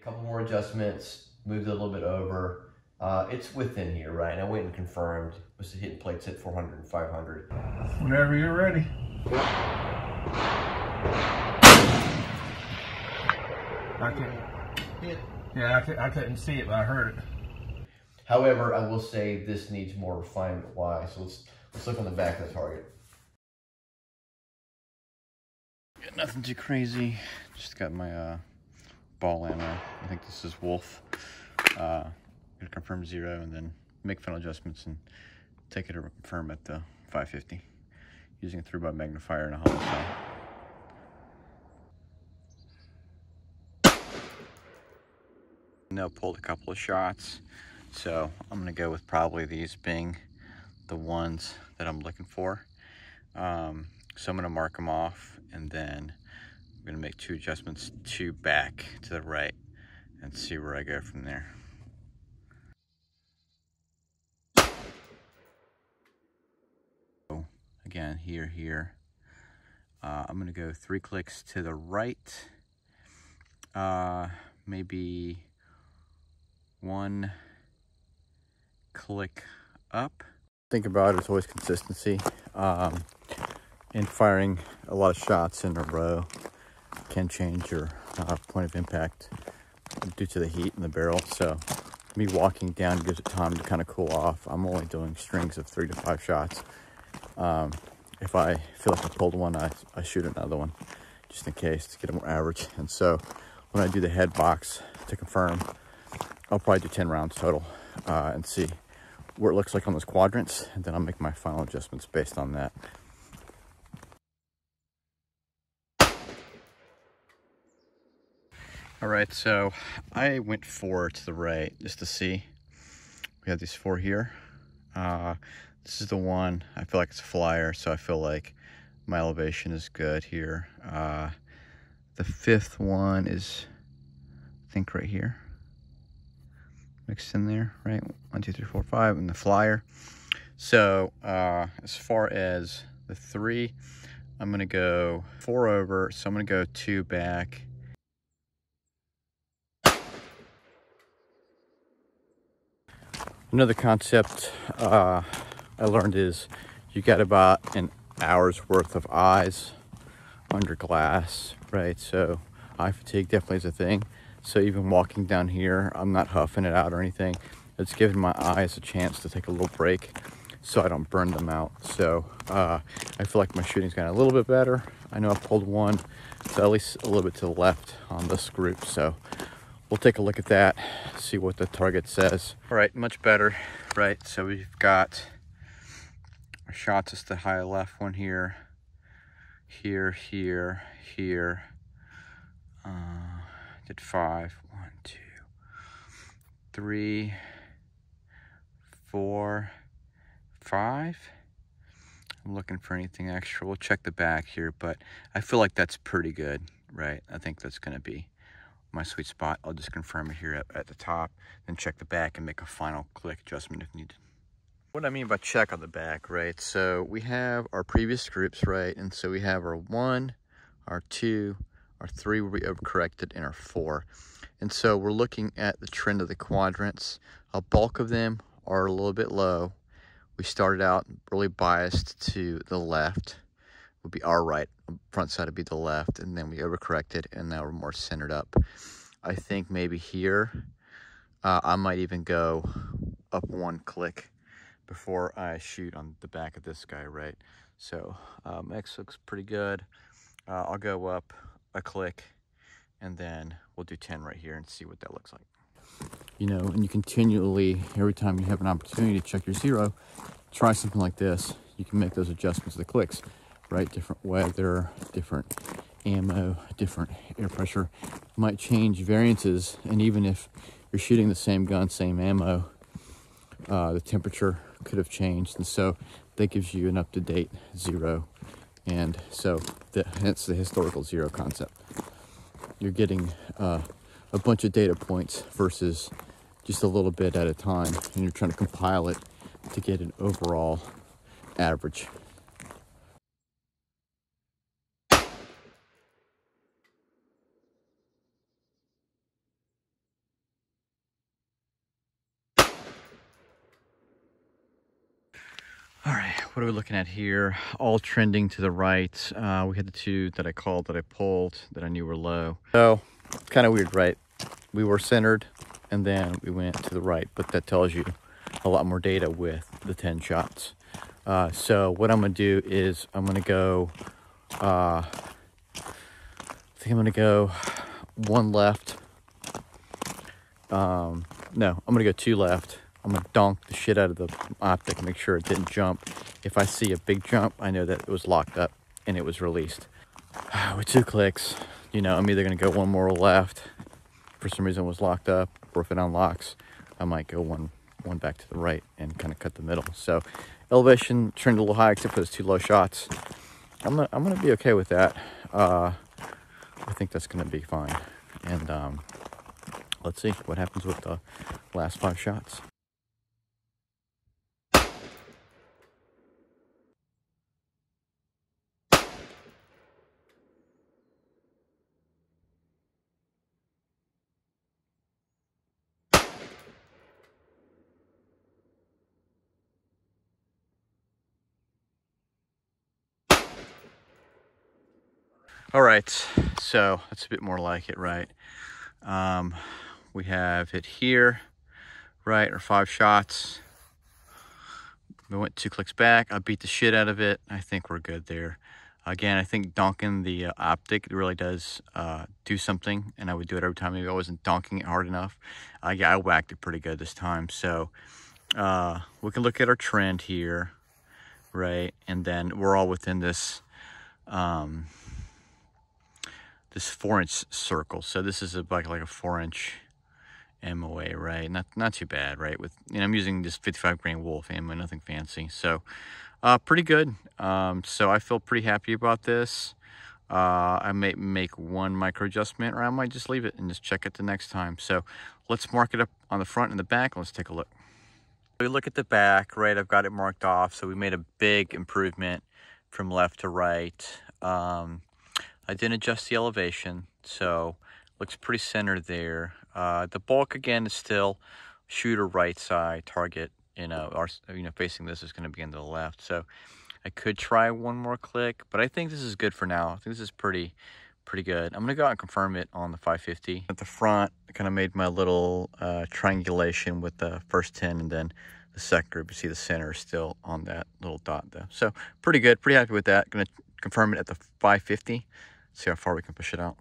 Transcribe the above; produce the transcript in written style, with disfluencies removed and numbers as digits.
couple more adjustments, moved it a little bit over. It's within here, right? And I went and confirmed, was hitting plates at 400 and 500. Whenever you're ready. I couldn't see it, but I heard it. However, I will say this needs more refinement. Why? So let's look on the back of the target. Got nothing too crazy. Just got my ball ammo. I think this is Wolf. Gonna confirm 0 and then make final adjustments and take it to confirm at the 550 using a through-by magnifier and a hollow cell. Now pulled a couple of shots, so I'm gonna go with probably these being the ones that I'm looking for. So I'm gonna mark them off, and then I'm gonna make 2 adjustments, 2 back to the right, and see where I go from there. So again, here. I'm gonna go 3 clicks to the right, maybe 1 click up. Think about it, it's always consistency. In firing a lot of shots in a row can change your point of impact due to the heat in the barrel. So me walking down gives it time to kind of cool off. I'm only doing strings of 3 to 5 shots. If I feel like I pulled one, I shoot another one just in case to get it more average. And so when I do the head box to confirm, I'll probably do 10 rounds total and see where it looks like on those quadrants, and then I'll make my final adjustments based on that. All right, so I went 4 to the right just to see. We have these 4 here. This is the one, I feel like it's a flyer, so I feel like my elevation is good here. The 5th one is, I think, right here. Mixed in there, right? 1, 2, 3, 4, 5, and the flyer. So as far as the 3, I'm gonna go 4 over, so I'm gonna go 2 back. Another concept I learned is you got about an hour's worth of eyes under glass, right? So eye fatigue definitely is a thing. So even walking down here, I'm not huffing it out or anything. It's giving my eyes a chance to take a little break so I don't burn them out. So I feel like my shooting's gotten a little bit better. I know I pulled one, so at least a little bit to the left on this group. So we'll take a look at that, see what the target says. All right, much better, right? So we've got our shots. It's the high left one here, here. Did 5, 1, 2, 3, 4, 5. I'm looking for anything extra. We'll check the back here, but I feel like that's pretty good, right? I think that's gonna be my sweet spot. I'll just confirm it here at the top, then check the back and make a final click adjustment if needed. What I mean by check on the back, right? So we have our previous groups, right? And so we have our 1, our 2, our 3 will be overcorrected, and our 4. And so we're looking at the trend of the quadrants. A bulk of them are a little bit low. We started out really biased to the left, would be our right, front side would be the left, and then we overcorrected, and now we're more centered up. I think maybe here, I might even go up 1 click before I shoot on the back of this guy, right? So X looks pretty good. I'll go up a click, and then we'll do 10 right here and see what that looks like. You know, and you continually, every time you have an opportunity to check your 0, try something like this. You can make those adjustments to the clicks, right? Different weather, different ammo, different air pressure might change variances. And even if you're shooting the same gun, same ammo, the temperature could have changed. And so that gives you an up-to-date 0. And so hence the historical 0 concept. You're getting a bunch of data points versus just a little bit at a time, and you're trying to compile it to get an overall average. All right, what are we looking at here? All trending to the right. We had the two that I called, that I pulled, that I knew were low. So it's kind of weird, right? We were centered and then we went to the right, but that tells you a lot more data with the 10 shots. So what I'm gonna do is I'm gonna go, I think I'm gonna go one left. No, I'm gonna go two left. I'm gonna donk the shit out of the optic, make sure it didn't jump. If I see a big jump, I know that it was locked up and it was released. With 2 clicks, you know, I'm either gonna go one more left, for some reason it was locked up, or if it unlocks, I might go one back to the right and kind of cut the middle. So elevation turned a little high except for those 2 low shots. I'm gonna be okay with that. I think that's gonna be fine. And let's see what happens with the last 5 shots. All right, so that's a bit more like it, right? We have it here, right, or 5 shots. We went 2 clicks back. I beat the shit out of it. I think we're good there. Again, I think donking the optic really does do something, and I would do it every time. Maybe I wasn't donking it hard enough. Yeah, I whacked it pretty good this time. So we can look at our trend here, right? And then we're all within this this 4-inch circle. So this is like a 4-inch MOA, right? Not too bad, right? With, you know, I'm using this 55 grain Wolf ammo, nothing fancy. So pretty good. So I feel pretty happy about this. I may make one micro adjustment, or I might just leave it and just check it the next time. So let's mark it up on the front and the back. Let's take a look. We look at the back, right? I've got it marked off. So we made a big improvement from left to right. I didn't adjust the elevation, so looks pretty centered there. The bulk again is still shooter right side, target, facing this is going to be in the left. So I could try one more click, but I think this is good for now. I think this is pretty good. I'm gonna go out and confirm it on the 550. At the front, I kind of made my little triangulation with the first 10 and then the second group. You see the center is still on that little dot though. So pretty good, pretty happy with that. Gonna confirm it at the 550. See how far we can push it out.